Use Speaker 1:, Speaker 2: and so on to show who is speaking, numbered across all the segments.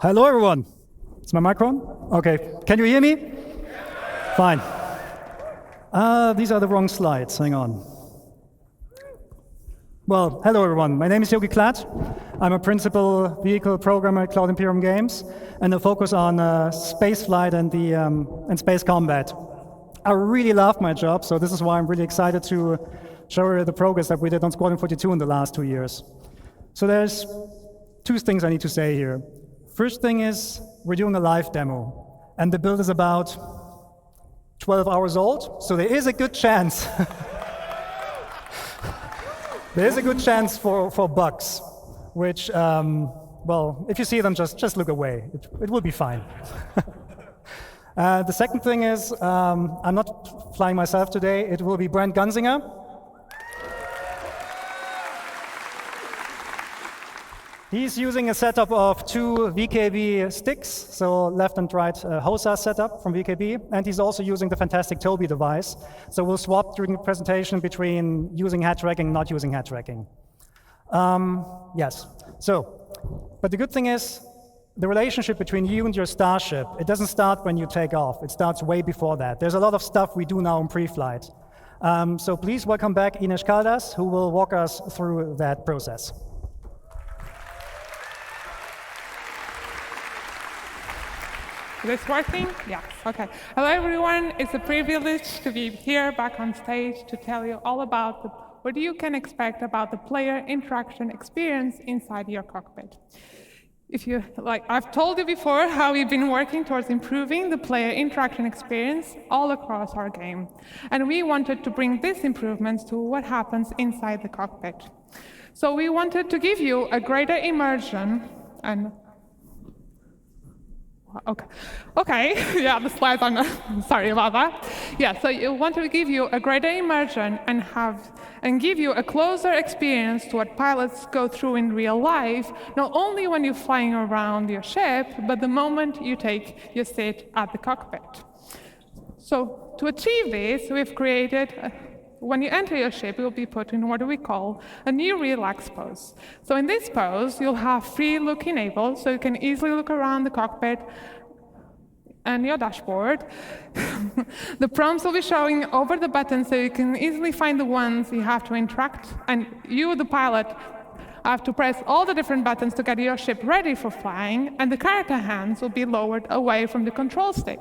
Speaker 1: Hello, everyone. Is my mic on? Okay. Can you hear me? Fine. These are the wrong slides. Hang on. Well, hello, everyone. My name is 𝐭𝐞𝐳. I'm a principal vehicle programmer at Cloud Imperium Games, and I focus on space flight and space combat. I really love my job, so this is why I'm really excited to show you the progress that we did on Squadron 42 in the last 2 years. So there's two things I need to say here. First thing is, we're doing a live demo, and the build is about 12 hours old, so there is a good chance. There is a good chance for bugs, which, well, if you see them, just look away. It will be fine. The second thing is, I'm not flying myself today. It will be Brent Gunzinger. He's using a setup of two 𝑉KB sticks, so left and right HOSA setup from 𝑉KB, and he's also using the fantastic 𝘃𝐵 device. So we'll swap during the presentation between using head tracking and not using head tracking. Yes, but the good thing is, the relationship between you and your starship, it doesn't start when you take off, it starts way before that. There's a lot of stuff we do now in pre-flight. So please welcome back Ines Caldas, who will walk us through that process.
Speaker 2: Is this working? Yes, okay. Hello everyone, it's a privilege to be here back on stage to tell you all about what you can expect about the player interaction experience inside your cockpit. I've told you before how we've been working towards improving the player interaction experience all across our game. And we wanted to bring these improvements to what happens inside the cockpit. So we wanted to give you a greater immersion and Okay. Yeah, the slides are not, sorry about that. Yeah, so you want to give you a greater immersion and give you a closer experience to what pilots go through in real life, not only when you're flying around your ship, but the moment you take your seat at the cockpit. So to achieve this, we've created when you enter your ship, you'll be put in what we call a new relax pose. So in this pose, you'll have free look enabled, so you can easily look around the cockpit and your dashboard. The prompts will be showing over the buttons, so you can easily find the ones you have to interact. And you, the pilot, have to press all the different buttons to get your ship ready for flying, and the character hands will be lowered away from the control stick.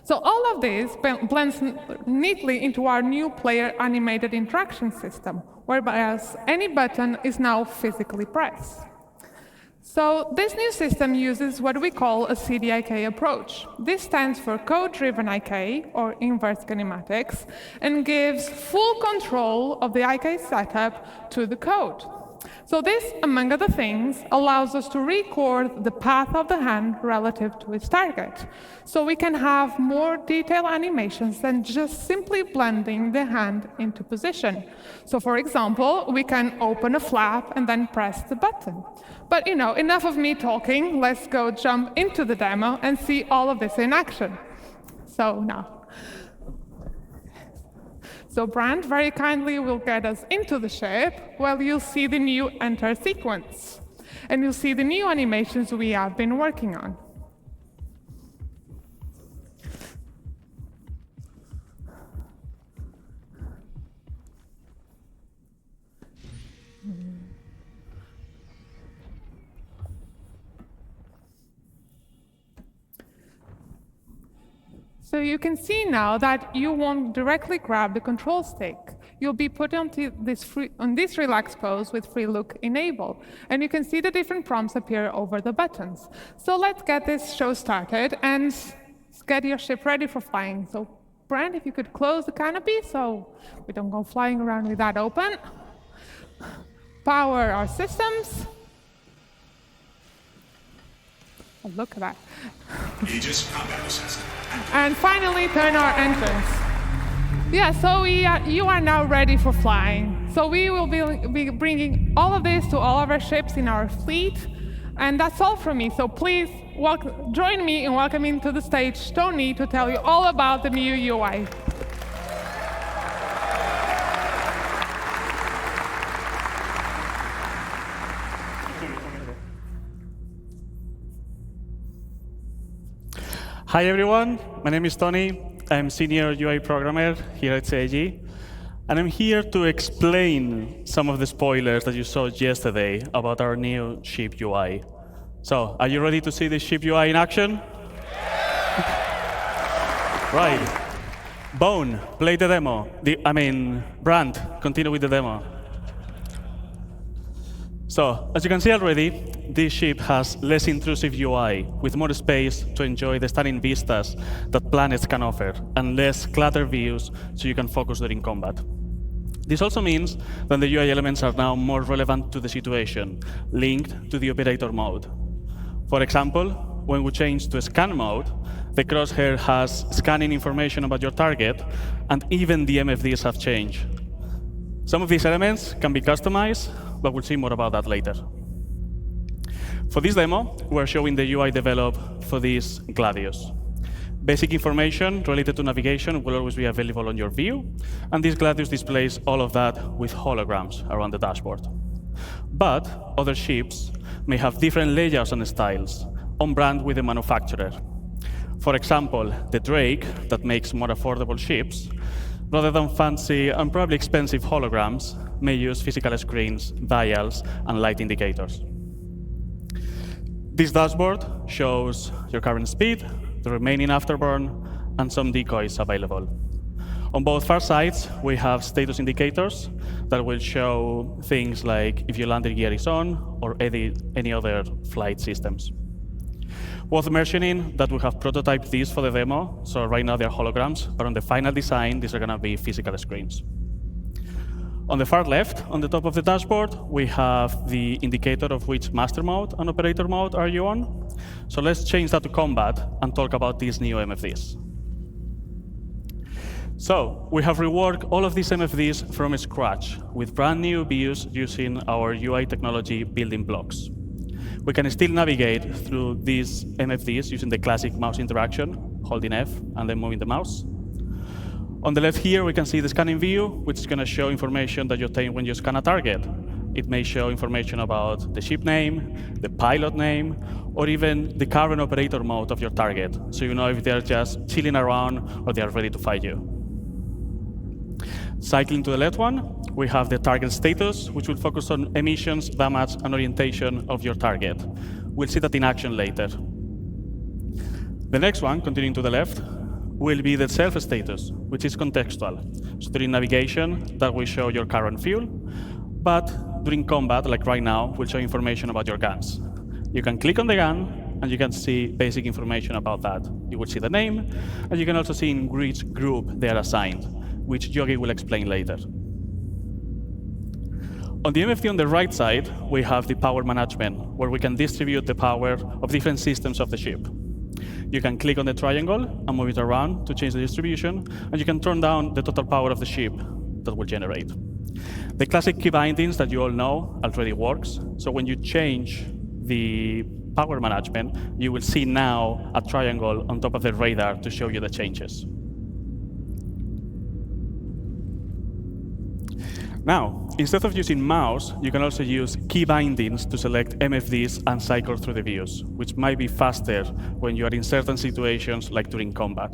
Speaker 2: So all of this blends neatly into our new player animated interaction system, whereby any button is now physically pressed. So this new system uses what we call a CDIK approach. This stands for code-driven IK, or inverse kinematics, and gives full control of the IK setup to the code. So this, among other things, allows us to record the path of the hand relative to its target. So we can have more detailed animations than just simply blending the hand into position. So for example, we can open a flap and then press the button. But enough of me talking, let's go jump into the demo and see all of this in action. So now. So Brand very kindly will get us into the ship, while you'll see the new enter sequence. And you'll see the new animations we have been working on. So you can see now that you won't directly grab the control stick. You'll be put on this relaxed pose with free look enabled. And you can see the different prompts appear over the buttons. So let's get this show started and get your ship ready for flying. So Brand, if you could close the canopy so we don't go flying around with that open. Power our systems. Oh, look at that.
Speaker 3: Aegis combat system.
Speaker 2: And finally, turn our entrance. Yeah, so you are now ready for flying. So we will be bringing all of this to all of our ships in our fleet. And that's all from me. So please join me in welcoming to the stage Tony to tell you all about the new UI.
Speaker 4: Hi everyone, my name is Tony. I'm senior UI programmer here at 𝐒𝐲, and I'm here to explain some of the spoilers that you saw yesterday about our new ship UI. So, are you ready to see the ship UI in action? Right. Bone, play the demo. Brand, continue with the demo. So, as you can see already, this ship has less intrusive UI, with more space to enjoy the stunning vistas that planets can offer, and less cluttered views so you can focus during combat. This also means that the UI elements are now more relevant to the situation, linked to the operator mode. For example, when we change to scan mode, the crosshair has scanning information about your target, and even the MFDs have changed. Some of these elements can be customized, but we'll see more about that later. For this demo, we're showing the UI developed for this Gladius. Basic information related to navigation will always be available on your view, and this Gladius displays all of that with holograms around the dashboard. But other ships may have different layouts and styles, on brand with the manufacturer. For example, the Drake, that makes more affordable ships, rather than fancy and probably expensive holograms, may use physical screens, dials, and light indicators. This dashboard shows your current speed, the remaining afterburn, and some decoys available. On both far sides, we have status indicators that will show things like if your landing gear is on or any other flight systems. Worth mentioning that we have prototyped these for the demo, so right now they're holograms, but on the final design, these are going to be physical screens. On the far left, on the top of the dashboard, we have the indicator of which master mode and operator mode are you on. So let's change that to combat and talk about these new MFDs. So we have reworked all of these MFDs from scratch with brand new views using our UI technology building blocks. We can still navigate through these MFDs using the classic mouse interaction, holding F and then moving the mouse. On the left here, we can see the scanning view, which is going to show information that you obtain when you scan a target. It may show information about the ship name, the pilot name, or even the current operator mode of your target, so you know if they're just chilling around or they are ready to fight you. Cycling to the left one, we have the target status, which will focus on emissions, damage, and orientation of your target. We'll see that in action later. The next one, continuing to the left, will be the self status, which is contextual. So during navigation, that will show your current fuel, but during combat, like right now, will show information about your guns. You can click on the gun, and you can see basic information about that. You will see the name, and you can also see in which group they are assigned, which Yogi will explain later. On the MFD on the right side, we have the power management, where we can distribute the power of different systems of the ship. You can click on the triangle and move it around to change the distribution, and you can turn down the total power of the ship that will generate. The classic key bindings that you all know already works, so when you change the power management, you will see now a triangle on top of the radar to show you the changes. Now, instead of using mouse, you can also use key bindings to select MFDs and cycle through the views, which might be faster when you are in certain situations like during combat.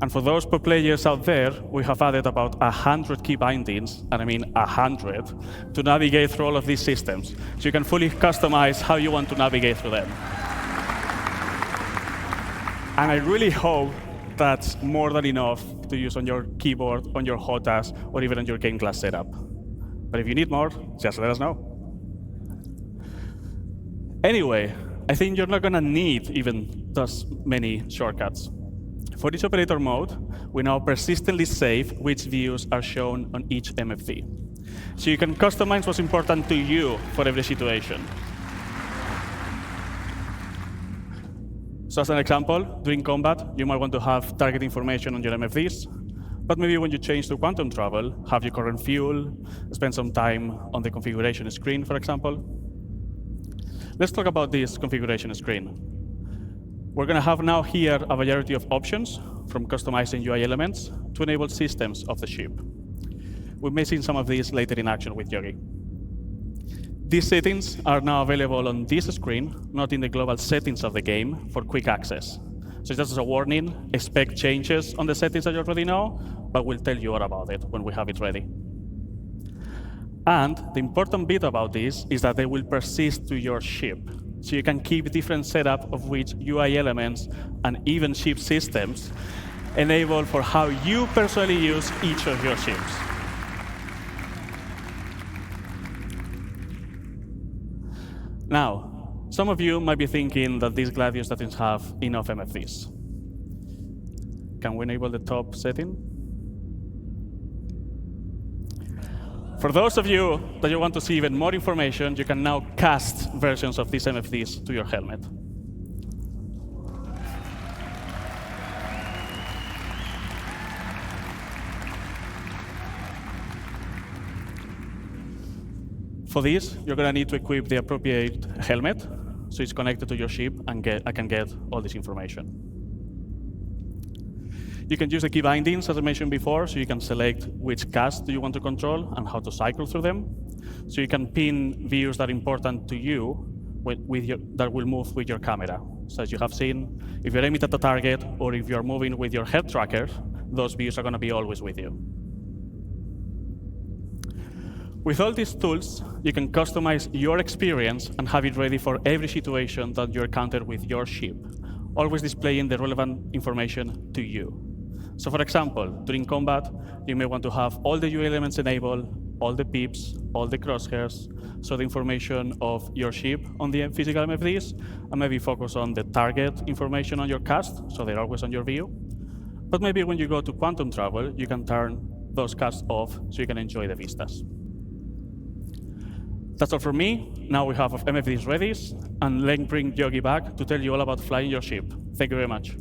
Speaker 4: And for those pro players out there, we have added about 100 key bindings, and I mean 100, to navigate through all of these systems. So you can fully customize how you want to navigate through them. And I really hope that's more than enough to use on your keyboard, on your HOTAS, or even on your game class setup. But if you need more, just let us know. Anyway, I think you're not going to need even those many shortcuts. For each operator mode, we now persistently save which views are shown on each MFD. So you can customize what's important to you for every situation. So as an example, during combat, you might want to have target information on your MFDs, but maybe when you change to quantum travel, have your current fuel, spend some time on the configuration screen, for example. Let's talk about this configuration screen. We're going to have now here a variety of options, from customizing UI elements to enable systems of the ship. We may see some of these later in action with Yogi. These settings are now available on this screen, not in the global settings of the game, for quick access. So just as a warning, expect changes on the settings that you already know, but we'll tell you all about it when we have it ready. And the important bit about this is that they will persist to your ship. So you can keep different setup of which UI elements and even ship systems enable for how you personally use each of your ships. Now, some of you might be thinking that this Gladius doesn't have enough MFDs. Can we enable the top setting? For those of you that you want to see even more information, you can now cast versions of these MFDs to your helmet. For this, you're going to need to equip the appropriate helmet, so it's connected to your ship, and I can get all this information. You can use the key bindings, as I mentioned before, so you can select which cast do you want to control and how to cycle through them. So you can pin views that are important to you that will move with your camera. So as you have seen, if you're aiming at the target or if you're moving with your head tracker, those views are going to be always with you. With all these tools, you can customize your experience and have it ready for every situation that you encounter with your ship, always displaying the relevant information to you. So for example, during combat, you may want to have all the UI elements enabled, all the pips, all the crosshairs, so the information of your ship on the physical MFDs, and maybe focus on the target information on your cast, so they're always on your view. But maybe when you go to quantum travel, you can turn those casts off so you can enjoy the vistas. That's all from me. Now we have MFDs ready, and let's bring Yogi back to tell you all about flying your ship. Thank you very much.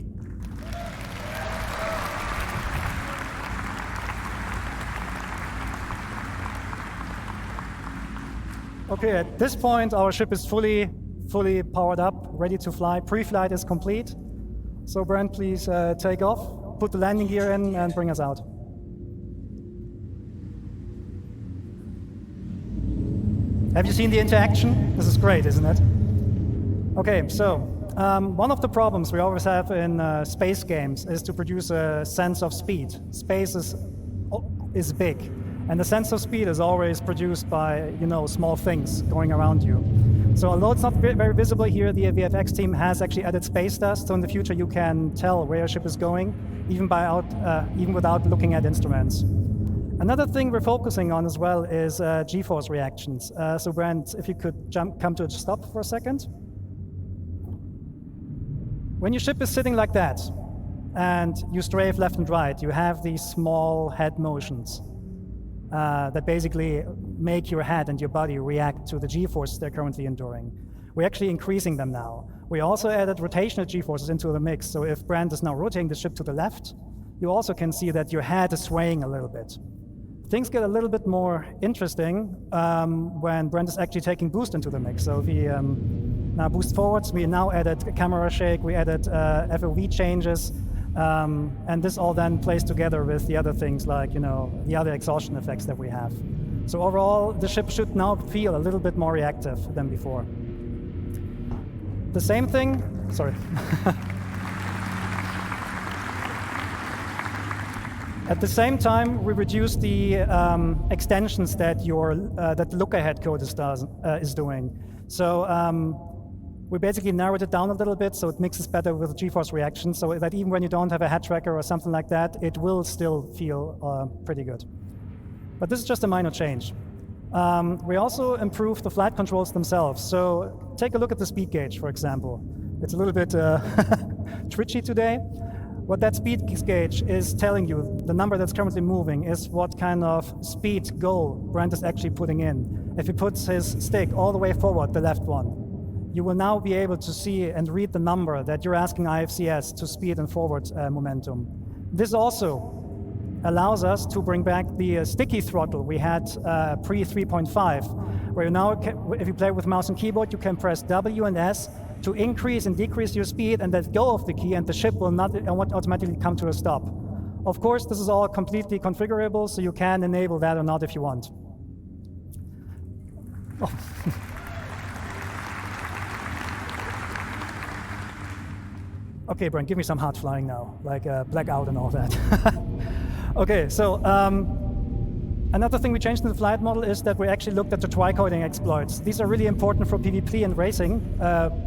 Speaker 1: Okay, at this point, our ship is fully powered up, ready to fly. Pre-flight is complete. So Brent, please take off, put the landing gear in, and bring us out. Have you seen the interaction? This is great, isn't it? Okay, so one of the problems we always have in space games is to produce a sense of speed. Space is big, and the sense of speed is always produced by small things going around you. So although it's not very visible here, the VFX team has actually added space dust, so in the future you can tell where your ship is going, even without looking at instruments. Another thing we're focusing on as well is G-force reactions. So Brent, if you could come to a stop for a second. When your ship is sitting like that, and you strafe left and right, you have these small head motions that basically make your head and your body react to the G-forces they're currently enduring. We're actually increasing them now. We also added rotational G-forces into the mix, so if Brent is now rotating the ship to the left, you also can see that your head is swaying a little bit. Things get a little bit more interesting when Brent is actually taking boost into the mix. So if he now boosts forwards, we now added a camera shake, we added FOV changes, and this all then plays together with the other things like the other exhaustion effects that we have. So overall, the ship should now feel a little bit more reactive than before. The same thing, sorry. At the same time, we reduce the extensions that the look-ahead code is doing. So we basically narrowed it down a little bit so it mixes better with G-force reactions, so that even when you don't have a head tracker or something like that, it will still feel pretty good. But this is just a minor change. We also improved the flight controls themselves. So take a look at the speed gauge, for example. It's a little bit twitchy today. What that speed gauge is telling you, the number that's currently moving, is what kind of speed goal Brent is actually putting in. If he puts his stick all the way forward, the left one, you will now be able to see and read the number that you're asking IFCS to speed and forward momentum. This also allows us to bring back the sticky throttle we had pre 3.5, where now, if you play with mouse and keyboard, you can press W and S to increase and decrease your speed and let go of the key, and the ship will not automatically come to a stop. Of course, this is all completely configurable, so you can enable that or not if you want. Oh. Okay, Brent, give me some hard flying now, like blackout and all that. Okay, so another thing we changed in the flight model is that we actually looked at the tricoding exploits. These are really important for PvP and racing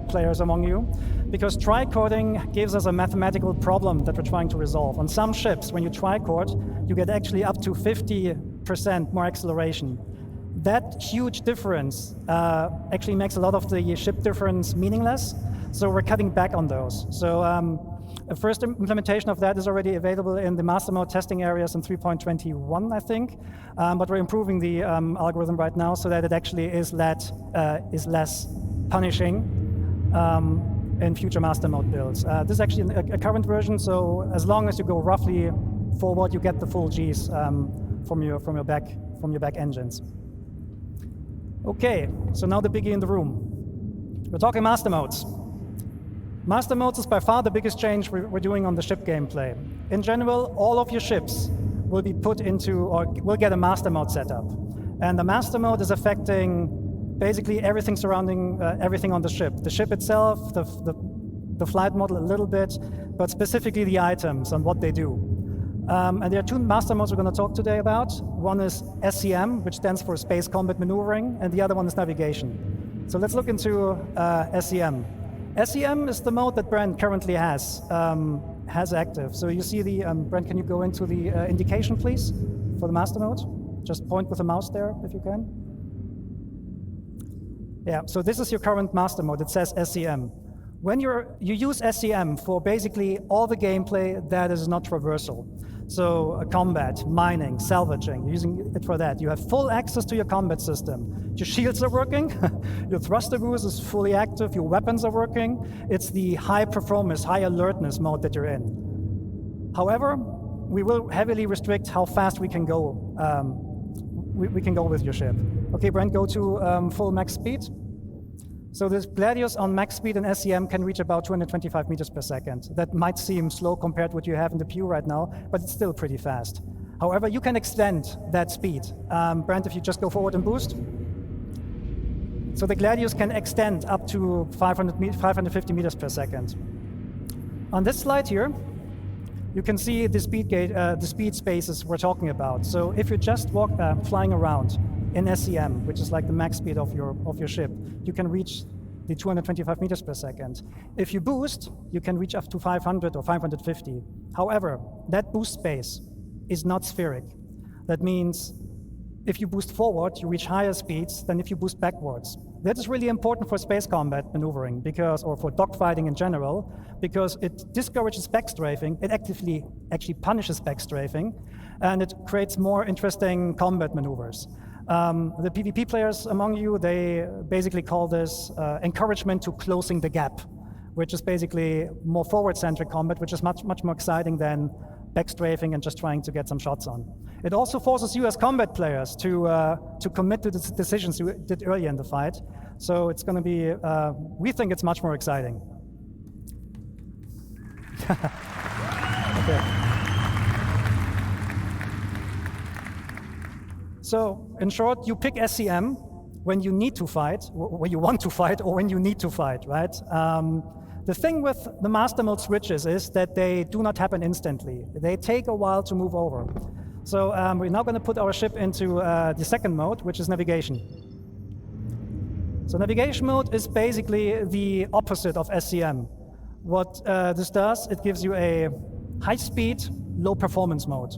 Speaker 1: players among you, because tricoding gives us a mathematical problem that we're trying to resolve. On some ships, when you tricode, you get actually up to 50% more acceleration. That huge difference actually makes a lot of the ship difference meaningless, so we're cutting back on those. So a first implementation of that is already available in the master mode testing areas in 3.21, I think, but we're improving the algorithm right now so that it actually is less punishing in future master mode builds. This is actually a current version, so as long as you go roughly forward, you get the full Gs from your back engines. Okay, so now the biggie in the room. We're talking master modes. Master modes is by far the biggest change we're doing on the ship gameplay. In general, all of your ships will be put into, or will get a master mode setup. And the master mode is affecting basically everything surrounding everything on the ship. The ship itself, the flight model a little bit, but specifically the items and what they do. And there are two master modes we're going to talk today about. One is SCM, which stands for Space Combat Maneuvering, and the other one is Navigation. So let's look into SCM. SCM is the mode that Brent currently has active. So you see the, Brent, can you go into the indication, please, for the master mode? Just point with the mouse there, if you can. Yeah, so this is your current master mode. It says SCM. When you use SCM for basically all the gameplay that is not traversal. So combat, mining, salvaging, you're using it for that. You have full access to your combat system. Your shields are working, your thruster boost is fully active, your weapons are working. It's the high performance, high alertness mode that you're in. However, we will heavily restrict how fast we can go. We can go with your ship. Okay, Brent, go to full max speed. So the Gladius on max speed and SCM can reach about 225 meters per second. That might seem slow compared to what you have in the Pew right now, but it's still pretty fast. However, you can extend that speed. Brent, if you just go forward and boost. So the Gladius can extend up to 550 meters per second. On this slide here, you can see the speed spaces we're talking about. So if you're just flying around in SCM, which is like the max speed of your ship, you can reach the 225 meters per second. If you boost, you can reach up to 500 or 550. However, that boost space is not spheric. That means if you boost forward, you reach higher speeds than if you boost backwards. That is really important for space combat maneuvering, or for dogfighting in general, because it discourages backstrafing. It actively actually punishes backstrafing, and it creates more interesting combat maneuvers. The PvP players among you, they basically call this encouragement to closing the gap, which is basically more forward-centric combat, which is much more exciting than backstrafing and just trying to get some shots on. It also forces you as combat players to commit to the decisions you did earlier in the fight. So it's going to be, we think it's much more exciting. Okay. So in short, you pick SCM when you need to fight, when you want to fight, or when you need to fight, right? The thing with the master mode switches is that they do not happen instantly. They take a while to move over. So we're now going to put our ship into the second mode, which is navigation. So navigation mode is basically the opposite of SCM. What this does, it gives you a high-speed, low-performance mode.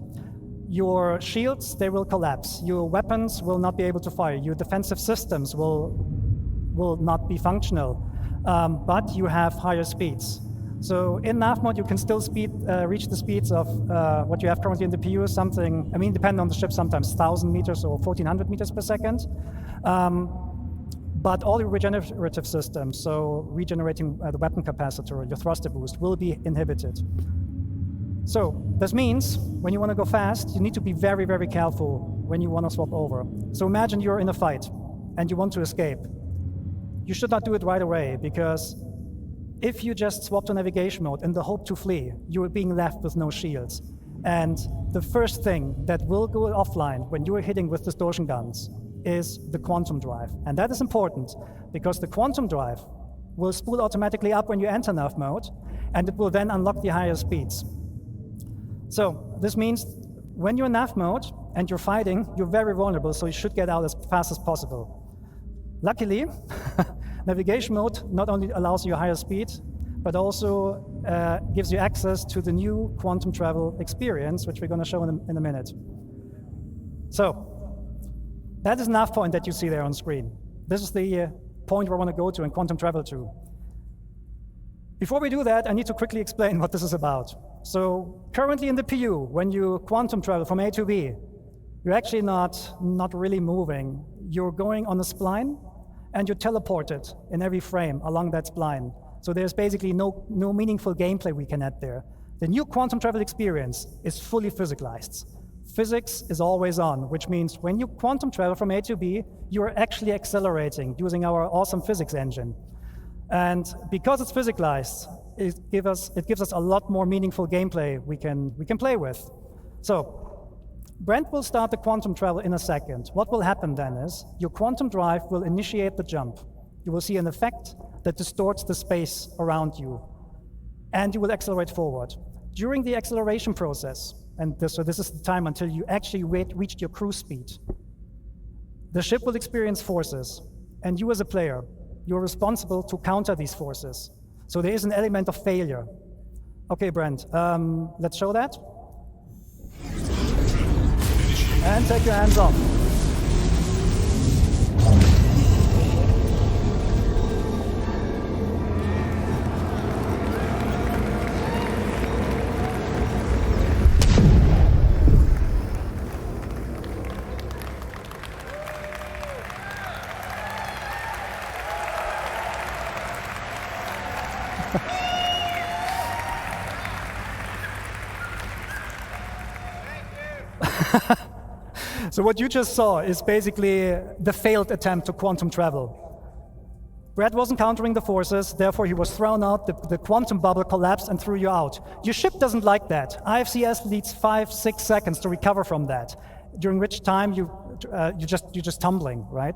Speaker 1: Your shields, they will collapse. Your weapons will not be able to fire. Your defensive systems will not be functional. But you have higher speeds. So in nav mode, you can still reach the speeds of what you have currently in the PU, something, I mean, depending on the ship, sometimes 1,000 meters or 1,400 meters per second. But all your regenerative systems, so regenerating the weapon capacitor, your thruster boost, will be inhibited. So this means when you want to go fast, you need to be very, very careful when you want to swap over. So imagine you're in a fight and you want to escape. You should not do it right away, because if you just swap to navigation mode in the hope to flee, you are being left with no shields. And the first thing that will go offline when you are hitting with distortion guns is the quantum drive. And that is important, because the quantum drive will spool automatically up when you enter nav mode, and it will then unlock the higher speeds. So this means when you're in nav mode and you're fighting, you're very vulnerable, so you should get out as fast as possible. Luckily, navigation mode not only allows you a higher speed, but also gives you access to the new quantum travel experience, which we're going to show in a minute. So that is nav point that you see there on screen. This is the point where I want to go to and quantum travel to. Before we do that, I need to quickly explain what this is about. So currently in the PU, when you quantum travel from A to B, you're actually not really moving. You're going on a spline, and you're teleported in every frame along that spline. So there's basically no meaningful gameplay we can add there. The new quantum travel experience is fully physicalized. Physics is always on, which means when you quantum travel from A to B, you're actually accelerating using our awesome physics engine. And because it's physicalized, it gives us a lot more meaningful gameplay we can play with. So Brent will start the quantum travel in a second. What will happen then is your quantum drive will initiate the jump. You will see an effect that distorts the space around you, and you will accelerate forward. During the acceleration process, so this is the time until you actually reached your cruise speed, the ship will experience forces, and you as a player, you're responsible to counter these forces. So there is an element of failure. Okay, Brent, let's show that. And take your hands off. So what you just saw is basically the failed attempt to quantum travel. Brad wasn't countering the forces, therefore he was thrown out, the quantum bubble collapsed and threw you out. Your ship doesn't like that. IFCS needs 5-6 seconds to recover from that, during which time you're just tumbling, right?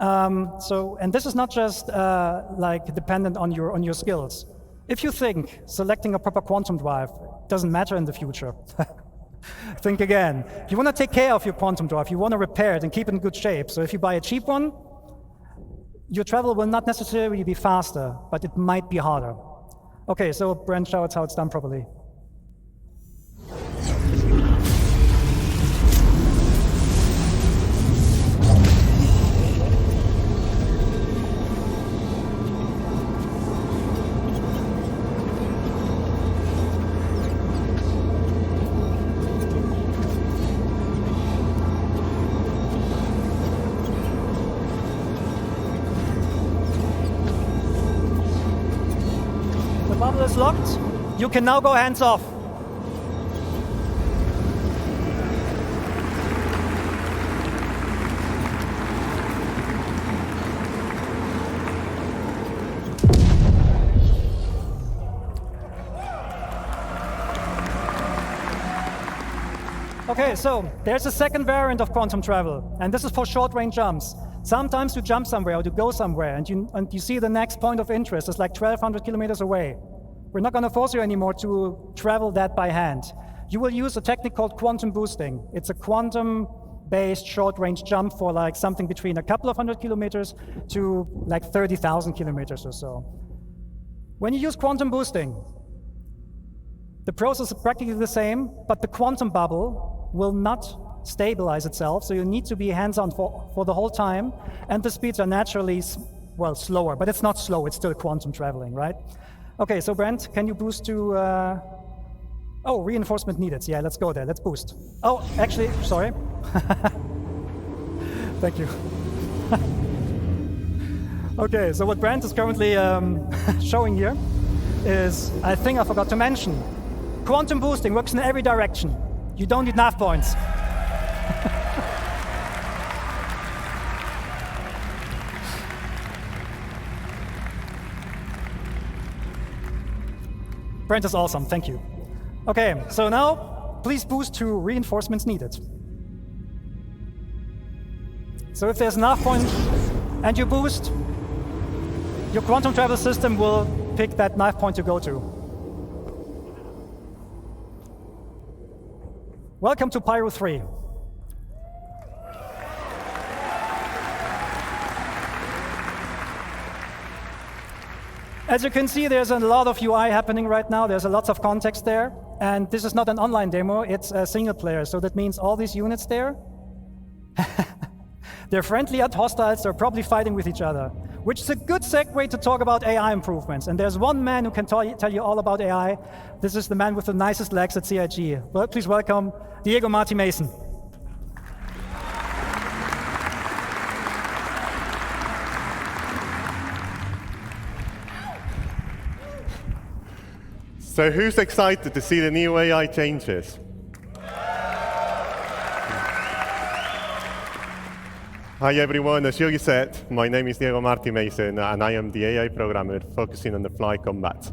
Speaker 1: And this is not just like dependent on your skills. If you think selecting a proper quantum drive doesn't matter in the future, think again. You want to take care of your quantum drive, you want to repair it and keep it in good shape. So if you buy a cheap one, your travel will not necessarily be faster, but it might be harder. Okay, so Brent shows how it's done properly. Bubble is locked. You can now go hands off. Okay, so there's a second variant of quantum travel, and this is for short-range jumps. Sometimes you jump somewhere or you go somewhere, and you see the next point of interest is like 1,200 kilometers away. We're not going to force you anymore to travel that by hand. You will use a technique called quantum boosting. It's a quantum-based short-range jump for like something between a couple of 100 kilometers to like 30,000 kilometers or so. When you use quantum boosting, the process is practically the same, but the quantum bubble will not stabilize itself, so you need to be hands-on for the whole time, and the speeds are naturally, well, slower, but it's not slow, it's still quantum traveling, right? Okay, so Brent, can you boost to, oh, reinforcement needed. Yeah, let's go there, let's boost. Oh, actually, sorry. Thank you. Okay, so what Brent is currently showing here is, I think I forgot to mention, quantum boosting works in every direction. You don't need nav points. Brent is awesome, thank you. Okay, so now please boost to reinforcements needed. So if there's enough point and you boost, your quantum travel system will pick that knife point to go to. Welcome to Pyro 3. As you can see, there's a lot of UI happening right now. There's a lot of context there. And this is not an online demo, it's a single player. So that means all these units there, they're friendly and hostiles, they're probably fighting with each other, which is a good segue to talk about AI improvements. And there's one man who can tell you all about AI. This is the man with the nicest legs at CIG. Well, please welcome Diego Marty Mason.
Speaker 5: So who's excited to see the new AI changes? Hi everyone, as Yogi said, my name is Diego Marty Mason and I am the AI programmer focusing on the fly combat.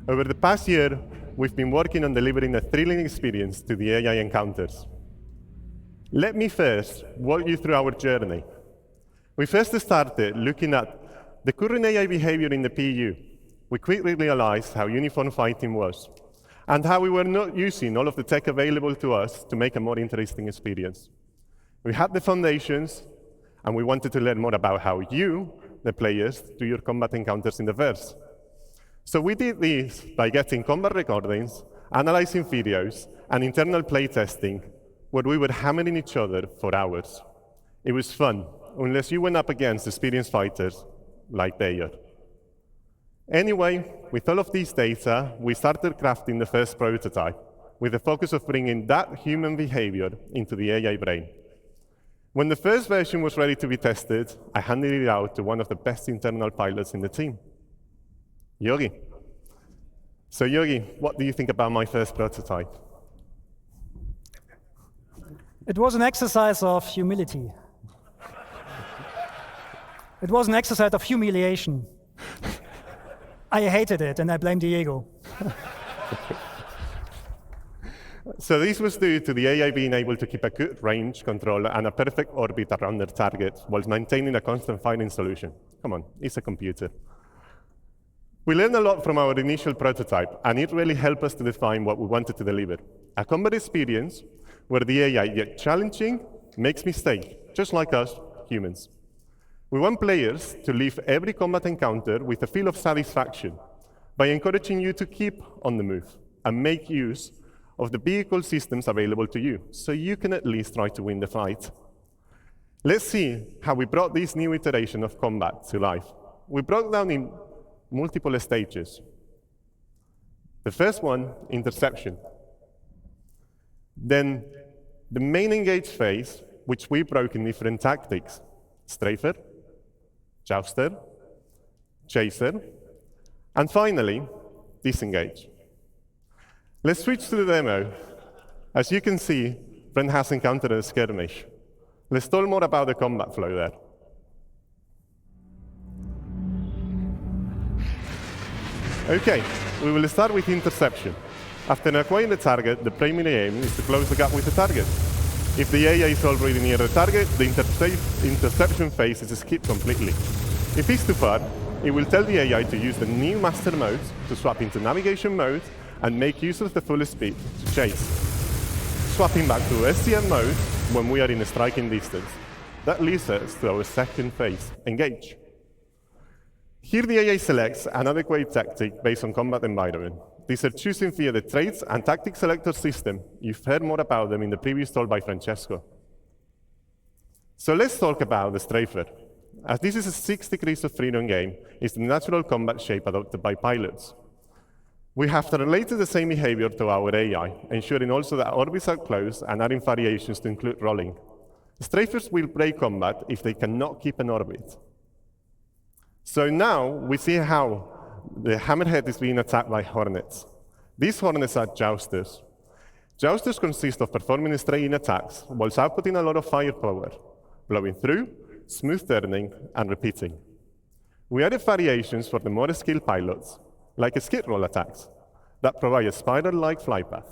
Speaker 5: Over the past year, we've been working on delivering a thrilling experience to the AI encounters. Let me first walk you through our journey. We first started looking at the current AI behavior in the PU. We quickly realized how uniform fighting was and how we were not using all of the tech available to us to make a more interesting experience. We had the foundations, and we wanted to learn more about how you, the players, do your combat encounters in the verse. So we did this by getting combat recordings, analyzing videos, and internal playtesting, where we were hammering each other for hours. It was fun, unless you went up against experienced fighters like 𝐽𝐿𝐼. Anyway, with all of these data, we started crafting the first prototype with the focus of bringing that human behavior into the AI brain. When the first version was ready to be tested, I handed it out to one of the best internal pilots in the team, Yogi. So Yogi, what do you think about my first prototype?
Speaker 1: It was an exercise of humility. It was an exercise of humiliation. I hated it, and I blame Diego.
Speaker 5: So this was due to the AI being able to keep a good range control and a perfect orbit around their target while maintaining a constant firing solution. Come on, it's a computer. We learned a lot from our initial prototype, and it really helped us to define what we wanted to deliver. A combat experience where the AI, yet challenging, makes mistakes, just like us, humans. We want players to leave every combat encounter with a feel of satisfaction by encouraging you to keep on the move and make use of the vehicle systems available to you, so you can at least try to win the fight. Let's see how we brought this new iteration of combat to life. We broke down in multiple stages. The first one, interception. Then the main engage phase, which we broke in different tactics: strafer, jouster, chaser, and finally, disengage. Let's switch to the demo. As you can see, Brent has encountered a skirmish. Let's talk more about the combat flow there. Okay, we will start with interception. After acquiring the target, the primary aim is to close the gap with the target. If the AI is already near the target, the interception phase is skipped completely. If it's too far, it will tell the AI to use the new master mode to swap into navigation mode and make use of the full speed to chase, swapping back to SCM mode when we are in a striking distance. That leads us to our second phase, engage. Here the AI selects an adequate tactic based on combat environment. These are choosing via the traits and tactic selector system. You've heard more about them in the previous talk by Francesco. So let's talk about the strafer. As this is a 6 degrees of freedom game, it's the natural combat shape adopted by pilots. We have related the same behavior to our AI, ensuring also that orbits are closed and adding variations to include rolling. Strafers will break combat if they cannot keep an orbit. So now we see how the Hammerhead is being attacked by Hornets. These Hornets are jousters. Jousters consist of performing straying attacks whilst outputting a lot of firepower, blowing through, smooth turning, and repeating. We added variations for the more skilled pilots, like skid roll attacks, that provide a spiral-like fly path.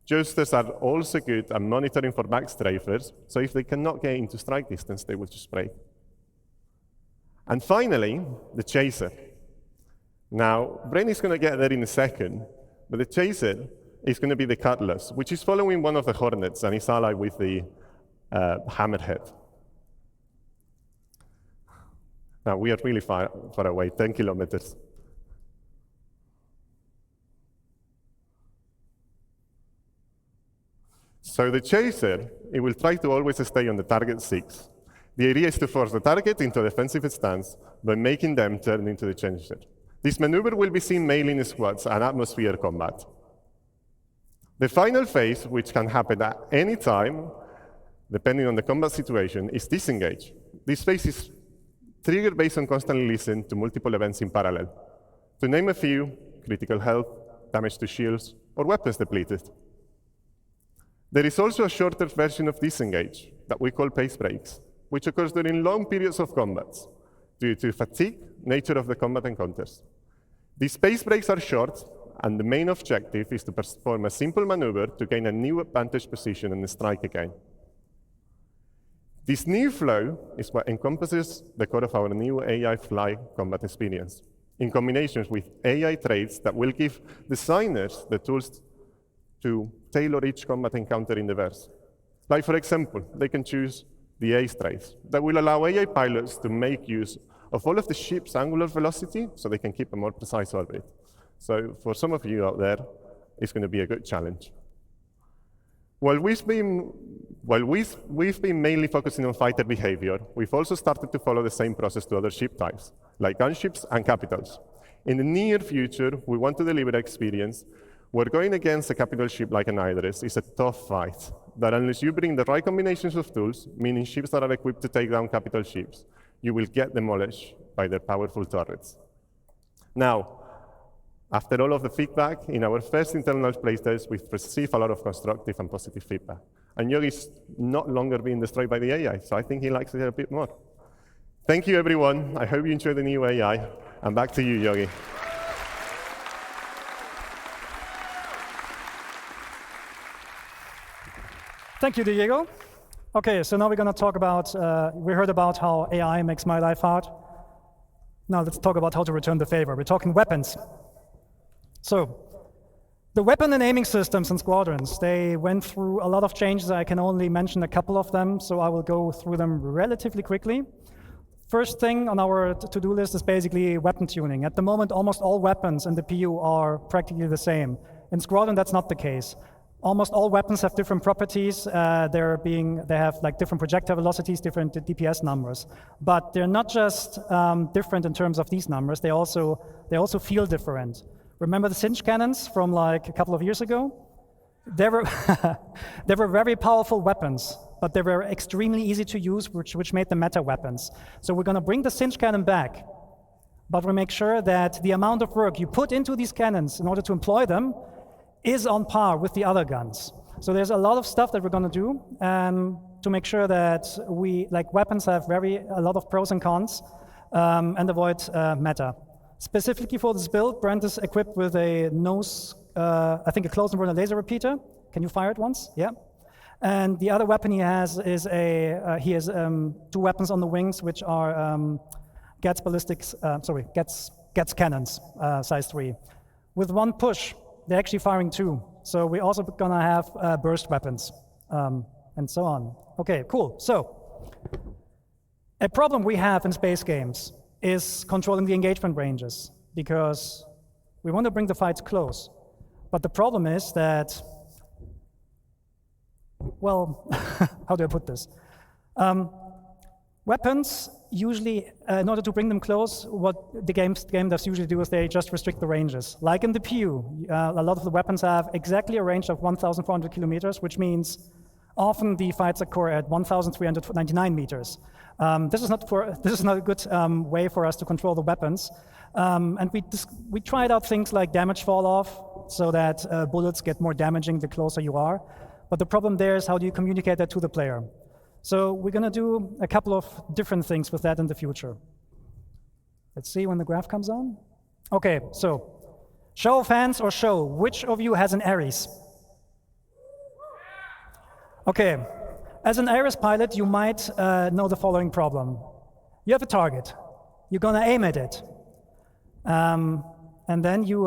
Speaker 5: Jousters are also good at monitoring for back strafers, so if they cannot get into strike distance, they will just break. And finally, the chaser. Now, Brain is going to get there in a second, but the chaser is going to be the Cutlass, which is following one of the Hornets and is allied with the Hammerhead. Now, we are really far away, 10 kilometers. So the chaser, it will try to always stay on the target 6. The idea is to force the target into a defensive stance by making them turn into the chaser. This maneuver will be seen mainly in squads and atmosphere combat. The final phase, which can happen at any time, depending on the combat situation, is disengage. This phase is triggered based on constantly listening to multiple events in parallel. To name a few, critical health, damage to shields, or weapons depleted. There is also a shorter version of disengage that we call pace breaks, which occurs during long periods of combat due to fatigue, nature of the combat encounters. These pace breaks are short, and the main objective is to perform a simple maneuver to gain a new advantage position and strike again. This new flow is what encompasses the core of our new AI Fly combat experience, in combinations with AI traits that will give designers the tools to tailor each combat encounter in the verse. Like, for example, they can choose the ace traits that will allow AI pilots to make use of all of the ship's angular velocity so they can keep a more precise orbit. So for some of you out there, it's going to be a good challenge. While we've been mainly focusing on fighter behavior, we've also started to follow the same process to other ship types, like gunships and capitals. In the near future, we want to deliver an experience where going against a capital ship like an Idris is a tough fight, that unless you bring the right combinations of tools, meaning ships that are equipped to take down capital ships, you will get demolished by their powerful turrets. Now, after all of the feedback, in our first internal playtest, we've received a lot of constructive and positive feedback. And Yogi's not longer being destroyed by the AI, so I think he likes it a bit more. Thank you, everyone. I hope you enjoy the new AI. And back to you, Yogi.
Speaker 1: Thank you, Diego. Okay, so now we're going to talk about, we heard about how AI makes my life hard. Now let's talk about how to return the favor. We're talking weapons. So, the weapon and aiming systems in squadrons, they went through a lot of changes. I can only mention a couple of them, so I will go through them relatively quickly. First thing on our to-do list is basically weapon tuning. At the moment, almost all weapons in the PU are practically the same. In Squadron, that's not the case. Almost all weapons have different properties. They have like different projectile velocities, different DPS numbers. But they're not just different in terms of these numbers, they also feel different. Remember the Singe cannons from like a couple of years ago? They were very powerful weapons, but they were extremely easy to use, which made them meta weapons. So we're going to bring the Singe cannon back, but we'll make sure that the amount of work you put into these cannons in order to employ them is on par with the other guns. So there's a lot of stuff that we're going to do to make sure that weapons have a lot of pros and cons and avoid meta. Specifically for this build, Brent is equipped with a I think a close and runner laser repeater. Can you fire it once? Yeah. And the other weapon he has is he has 2 weapons on the wings, which are 𝐻𝐿𝑠 cannons, size 3. With one push, they're actually firing 2. So we're also gonna have burst weapons and so on. Okay, cool. So a problem we have in space games is controlling the engagement ranges, because we want to bring the fights close. But the problem is that, well, how do I put this? Weapons usually, in order to bring them close, what the game devs usually do is they just restrict the ranges. Like in the PU, a lot of the weapons have exactly a range of 1,400 kilometers, which means often the fights occur at 1,399 meters. This is not a good way for us to control the weapons. And we tried out things like damage fall off, so that bullets get more damaging the closer you are. But the problem there is, how do you communicate that to the player? So we're going to do a couple of different things with that in the future. Let's see when the graph comes on. Okay, so show of hands or show, which of you has an Ares? Okay, as an Ares pilot, you might know the following problem. You have a target. You're going to aim at it. And then you,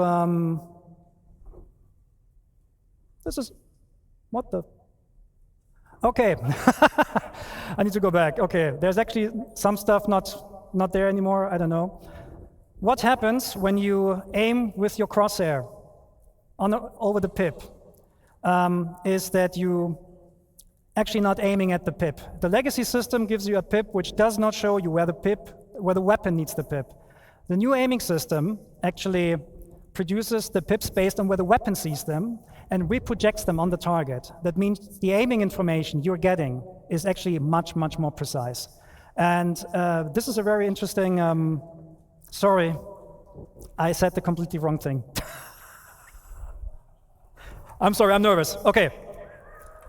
Speaker 1: this is, what the? Okay, I need to go back. Okay, there's actually some stuff not there anymore, I don't know. What happens when you aim with your crosshair over the pip is that you actually not aiming at the pip. The legacy system gives you a pip which does not show you where the weapon needs the pip. The new aiming system actually produces the pips based on where the weapon sees them and reprojects them on the target. That means the aiming information you're getting is actually much, much more precise. And this is a very interesting, sorry, I said the completely wrong thing. I'm sorry, I'm nervous. Okay.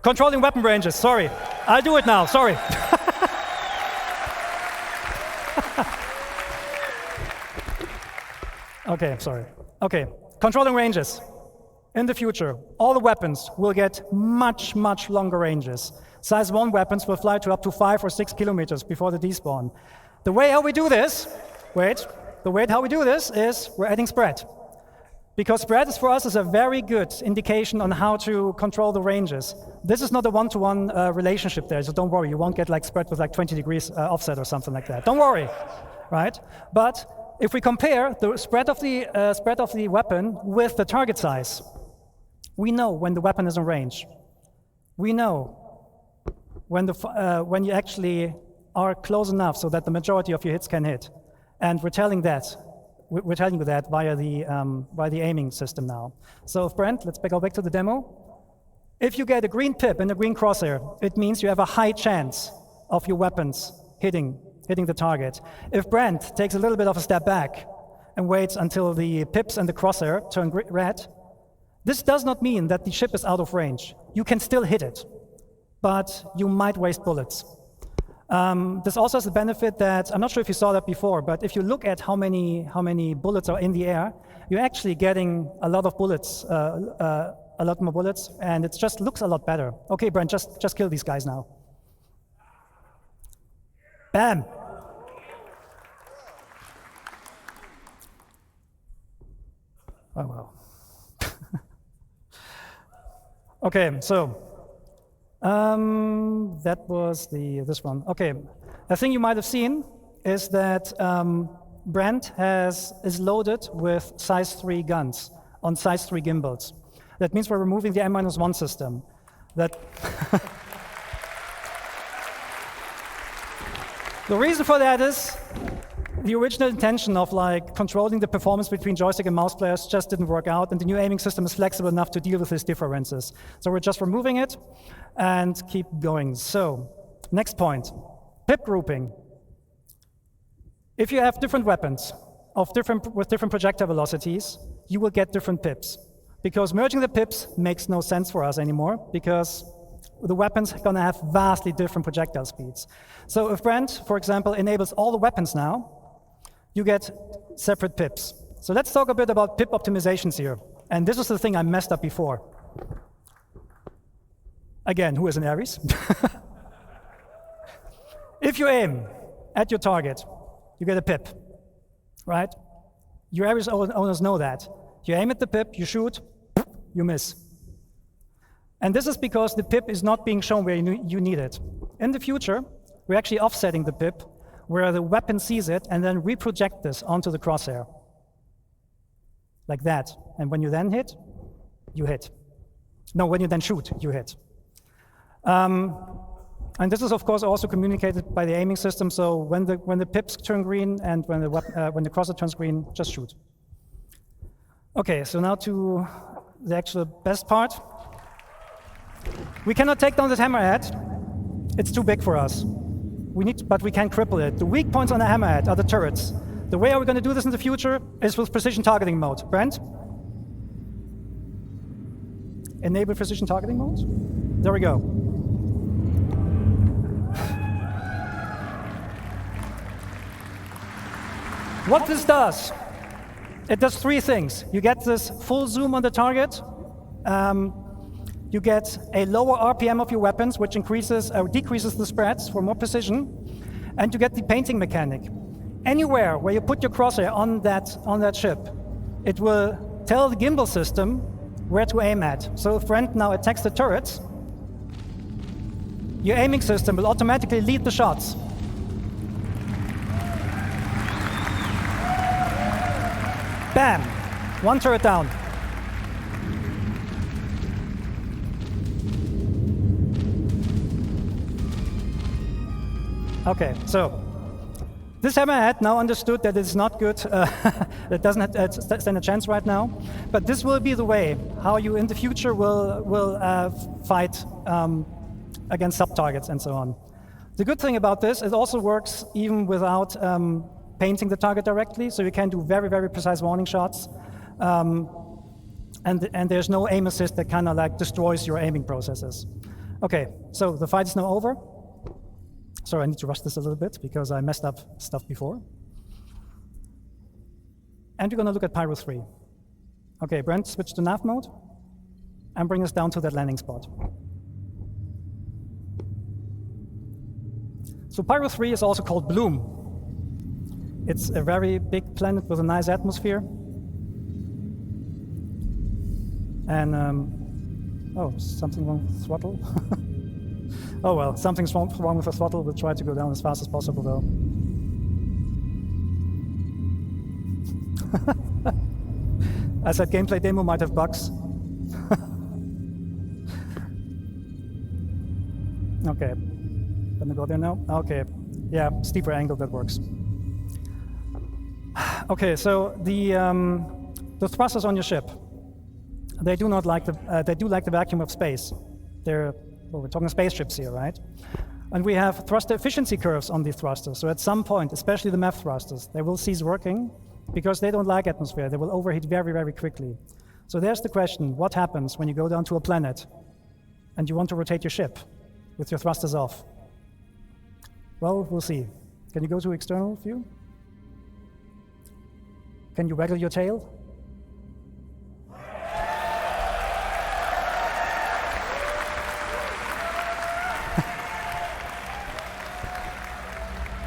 Speaker 1: Controlling weapon ranges, sorry. I'll do it now, sorry. Okay, sorry. Okay, controlling ranges. In the future, all the weapons will get much, much longer ranges. Size 1 weapons will fly to up to 5 or 6 kilometers before the despawn. The way how we do this, how we do this is we're adding spread. Because spread is for us is a very good indication on how to control the ranges. This is not a one-to-one relationship there, so don't worry, you won't get like spread with like 20 degrees offset or something like that. Don't worry, right? But if we compare the spread of the weapon with the target size, we know when the weapon is in range. We know when you actually are close enough so that the majority of your hits can hit. And we're telling you that via the aiming system now. So Brent, let's go back to the demo. If you get a green pip and a green crosshair, it means you have a high chance of your weapons hitting the target. If Brent takes a little bit of a step back and waits until the pips and the crosshair turn red, this does not mean that the ship is out of range. You can still hit it, but you might waste bullets. This also has the benefit that, I'm not sure if you saw that before, but if you look at how many bullets are in the air, you're actually getting a lot of bullets, a lot more bullets, and it just looks a lot better. Okay, Brent, just kill these guys now. Bam! Oh, well. Okay, so that was this one. Okay, a thing you might have seen is that Brent is loaded with size 3 guns on size 3 gimbals. That means we're removing the M-1 system. The reason for that is the original intention of like controlling the performance between joystick and mouse players just didn't work out, and the new aiming system is flexible enough to deal with these differences. So we're just removing it and keep going. So next point, pip grouping. If you have different weapons with different projectile velocities, you will get different pips. Because merging the pips makes no sense for us anymore, because the weapons are going to have vastly different projectile speeds. So if Brent, for example, enables all the weapons now, you get separate pips. So let's talk a bit about pip optimizations here. And this is the thing I messed up before. Again, who is an Aries? If you aim at your target, you get a pip, right? Your Aries owners know that. You aim at the pip, you shoot, you miss. And this is because the pip is not being shown where you need it. In the future, we're actually offsetting the pip where the weapon sees it and then reproject this onto the crosshair. Like that. And when you then hit, you hit. No, when you then shoot, you hit. And this is, of course, also communicated by the aiming system. So when the pips turn green and when the crosshair turns green, just shoot. Okay, so now to the actual best part. We cannot take down this hammerhead. It's too big for us. But we can cripple it. The weak points on the hammerhead are the turrets. The way we're going to do this in the future is with precision targeting mode. Brent? Enable precision targeting mode. There we go. What this does, it does 3 things. You get this full zoom on the target. You get a lower RPM of your weapons, which increases or decreases the spreads for more precision, and you get the painting mechanic. Anywhere where you put your crosshair on that ship, it will tell the gimbal system where to aim at. So if Brent now attacks the turrets, your aiming system will automatically lead the shots. Bam! One turret down. Okay, so this hammerhead now understood that it's not good, it doesn't stand a chance right now, but this will be the way how you in the future will fight against sub-targets and so on. The good thing about this, it also works even without painting the target directly, so you can do very, very precise warning shots, and there's no aim assist that kind of like destroys your aiming processes. Okay, so the fight is now over. Sorry, I need to rush this a little bit because I messed up stuff before. And we're going to look at Pyro 3. Okay, Brent, switch to nav mode and bring us down to that landing spot. So Pyro 3 is also called Bloom. It's a very big planet with a nice atmosphere. And, oh, something wrong with the throttle. Oh well, something's wrong with the throttle. We'll try to go down as fast as possible though. I said gameplay demo might have bugs. Okay, gonna go there now. Okay, yeah, steeper angle, that works. Okay, so the thrusters on your ship, they do not like they do like the vacuum of space. Well, we're talking spaceships here, right? And we have thruster efficiency curves on these thrusters. So at some point, especially the MEF thrusters, they will cease working because they don't like atmosphere. They will overheat very, very quickly. So there's the question, what happens when you go down to a planet and you want to rotate your ship with your thrusters off? Well, we'll see. Can you go to external view? Can you waggle your tail?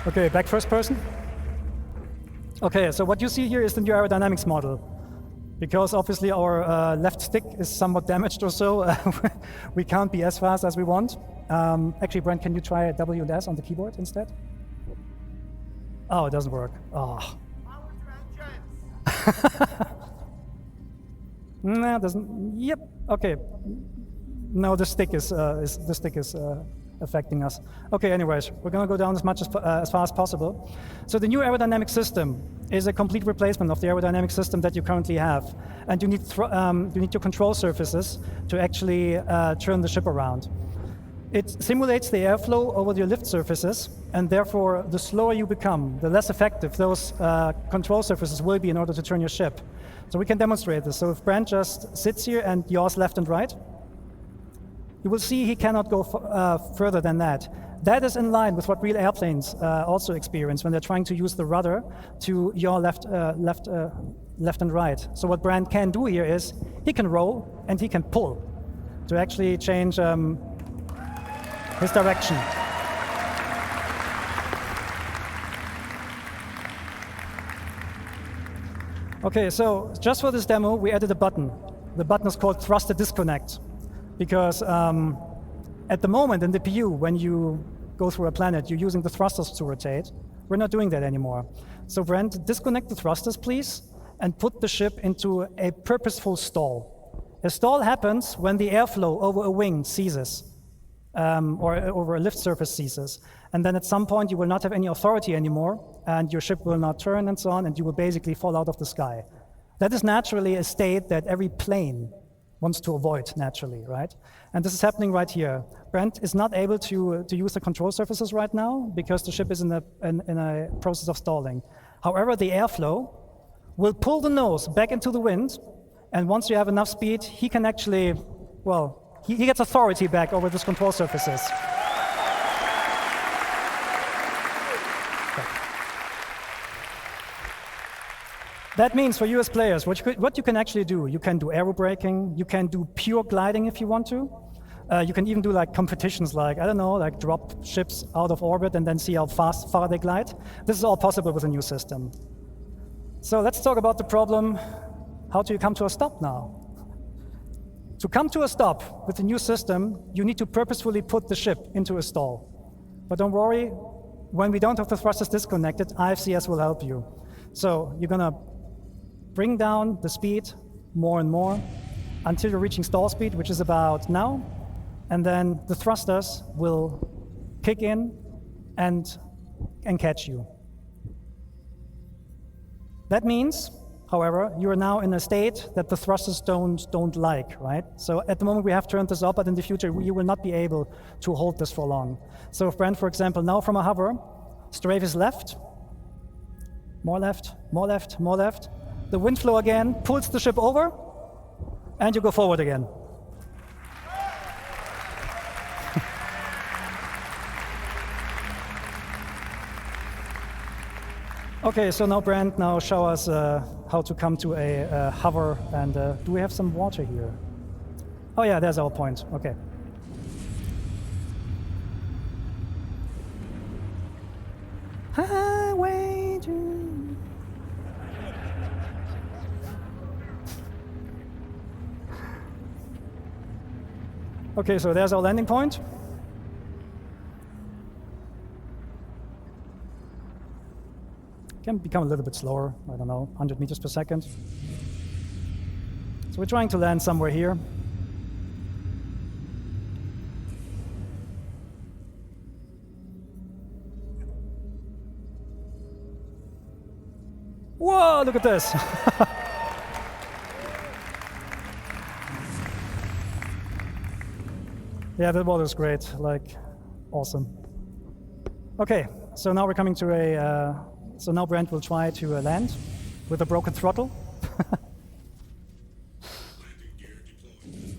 Speaker 1: Okay, back first person. Okay, so what you see here is the new aerodynamics model. Because obviously our left stick is somewhat damaged or so, we can't be as fast as we want. Actually, Brent, can you try W and S on the keyboard instead? Oh, it doesn't work. Oh. No, it doesn't. Yep. Okay. No, the stick is affecting us. Okay, anyways, we're going to go down as fast as possible. So the new aerodynamic system is a complete replacement of the aerodynamic system that you currently have, and you need your control surfaces to actually turn the ship around. It simulates the airflow over your lift surfaces, and therefore, the slower you become, the less effective those control surfaces will be in order to turn your ship. So we can demonstrate this. So if Brent just sits here and yaws left and right, you will see he cannot go further than that. That is in line with what real airplanes also experience when they're trying to use the rudder to yaw left and right. So what Brent can do here is he can roll and he can pull to actually change his direction. Okay, so just for this demo, we added a button. The button is called Thruster Disconnect. Because at the moment in the PU, when you go through a planet, you're using the thrusters to rotate. We're not doing that anymore. So Brent, disconnect the thrusters, please, and put the ship into a purposeful stall. A stall happens when the airflow over a wing ceases, or over a lift surface ceases. And then at some point, you will not have any authority anymore, and your ship will not turn and so on, and you will basically fall out of the sky. That is naturally a state that every plane wants to avoid naturally, right? And this is happening right here. Brent is not able to use the control surfaces right now because the ship is in a process of stalling. However, the airflow will pull the nose back into the wind, and once you have enough speed, he can actually, well, he gets authority back over these control surfaces. That means for you as players, what you can actually do, you can do aerobraking, you can do pure gliding if you want to. You can even do like competitions like, I don't know, like drop ships out of orbit and then see how far they glide. This is all possible with a new system. So let's talk about the problem how do you come to a stop now? To come to a stop with the new system, you need to purposefully put the ship into a stall. But don't worry, when we don't have the thrusters disconnected, IFCS will help you. So you're gonna bring down the speed more and more until you're reaching stall speed, which is about now, and then the thrusters will kick in and catch you. That means, however, you are now in a state that the thrusters don't like, right? So at the moment we have turned this up, but in the future you will not be able to hold this for long. So if Brent, for example, now from a hover, strafe is left, more left, more left, more left. The wind flow again pulls the ship over, and you go forward again. Okay, so now Brent, now show us how to come to a hover, and do we have some water here? Oh yeah, there's our point, okay. Highway to... Okay, so there's our landing point. Can become a little bit slower, I don't know, 100 meters per second. So we're trying to land somewhere here. Whoa, look at this. Yeah, that water is great, like, awesome. Okay, so now we're coming to a, so now Brent will try to land with a broken throttle.
Speaker 3: Landing gear deployed.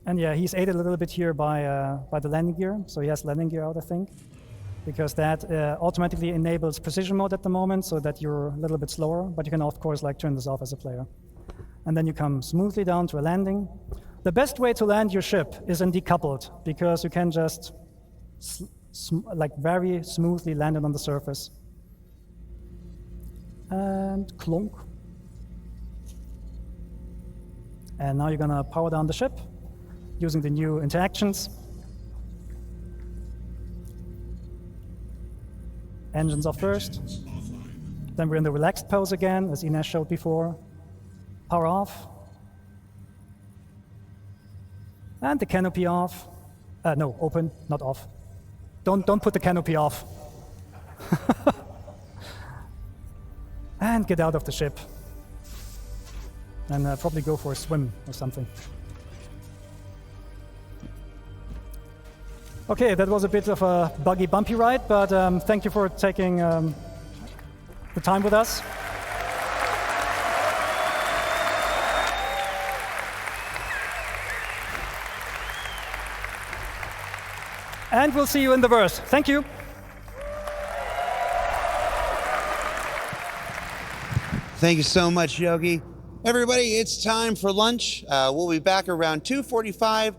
Speaker 1: And yeah, he's aided a little bit here by the landing gear. So he has landing gear out, I think, because that automatically enables precision mode at the moment, so that you're a little bit slower. But you can, of course, like turn this off as a player. And then you come smoothly down to a landing. The best way to land your ship is in decoupled, because you can just like very smoothly land it on the surface. And clunk. And now you're gonna power down the ship using the new interactions. Engines off first. Then we're in the relaxed pose again, as Ines showed before. Power off. And the canopy off. No, open, not off. Don't put the canopy off. And get out of the ship. And probably go for a swim or something. Okay, that was a bit of a buggy, bumpy ride, but thank you for taking the time with us. And we'll see you in the verse. Thank you.
Speaker 6: Thank you so much, Yogi. Everybody, it's time for lunch. We'll be back around 2:45.